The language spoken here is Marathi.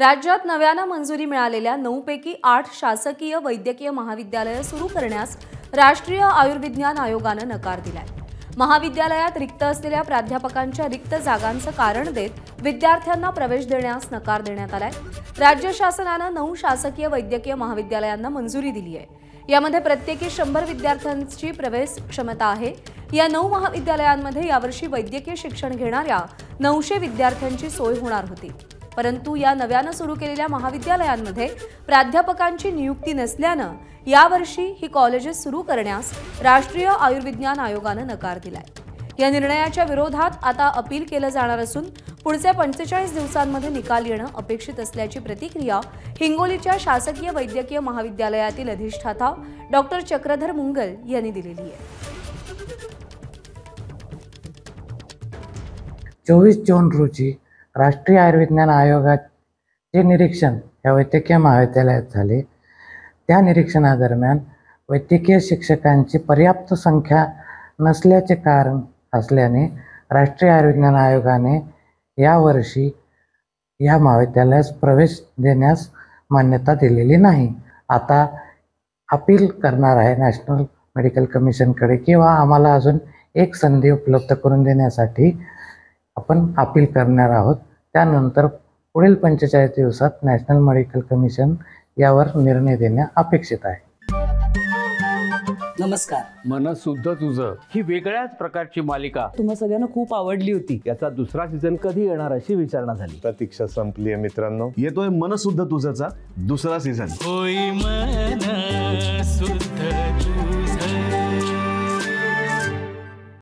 राज्यात नव्यानं मंजुरी मिळालेल्या 9 पैकी 8 शासकीय वैद्यकीय महाविद्यालये सुरू करण्यास राष्ट्रीय आयुर्विज्ञान आयोगानं नकार दिलाय। महाविद्यालयात रिक्त असलेल्या प्राध्यापकांच्या रिक्त जागांचं कारण देत विद्यार्थ्यांना प्रवेश देण्यास नकार देण्यात आलाय। राज्य शासनानं 9 शासकीय वैद्यकीय महाविद्यालयांना मंजुरी दिली आहे। यामध्ये प्रत्येकी 100 विद्यार्थ्यांची प्रवेश क्षमता आहे। या 9 महाविद्यालयांमध्ये यावर्षी वैद्यकीय शिक्षण घेणाऱ्या 900 विद्यार्थ्यांची सोय होणार होती। परंतु या नव्यानं सुरू केलेल्या महाविद्यालयांमध्ये प्राध्यापकांची नियुक्ती नसल्यानं यावर्षी ही कॉलेजेस सुरू करण्यास राष्ट्रीय आयुर्विज्ञान आयोगानं नकार दिलाय। या निर्णयाच्या विरोधात आता अपील केलं जाणार असून पुढच्या 45 दिवसांमध्ये निकाल येणं अपेक्षित असल्याची प्रतिक्रिया हिंगोलीच्या शासकीय वैद्यकीय महाविद्यालयातील अधिष्ठाता डॉक्टर चक्रधर मुंगल यांनी दिलेली आहे। 24 जून रोजी राष्ट्रीय आयुर्विज्ञान आयोगाचे निरीक्षण या वैद्यकीय महाविद्यालयात झाले। त्या निरीक्षणादरम्यान वैद्यकीय शिक्षकांची पर्याप्त संख्या नसल्याचे कारण असल्याने राष्ट्रीय आयुर्विज्ञान आयोगाने यावर्षी या महाविद्यालयास प्रवेश देण्यास मान्यता दिलेली नाही। आता अपील करणार आहे नॅशनल मेडिकल कमिशनकडे किंवा आम्हाला अजून एक संधी उपलब्ध करून देण्यासाठी आपण अपील करणार आहोत। त्यानंतर पुढील 45 दिवसात नॅशनल मेडिकल कमिशन यावर निर्णय देणे अपेक्षित आहे। नमस्कार। मन सुद्धा तुझं ही वेगळ्याच प्रकारची मालिका तुम्हा सगळ्यांना खूप आवडली होती। याचा दुसरा सीझन कधी येणार अशी विचारणा झाली। प्रतीक्षा संपली आहे मित्रांनो। येतोय मन सुद्धा तुझाचा दुसरा सीझन। होई मन सुद्धा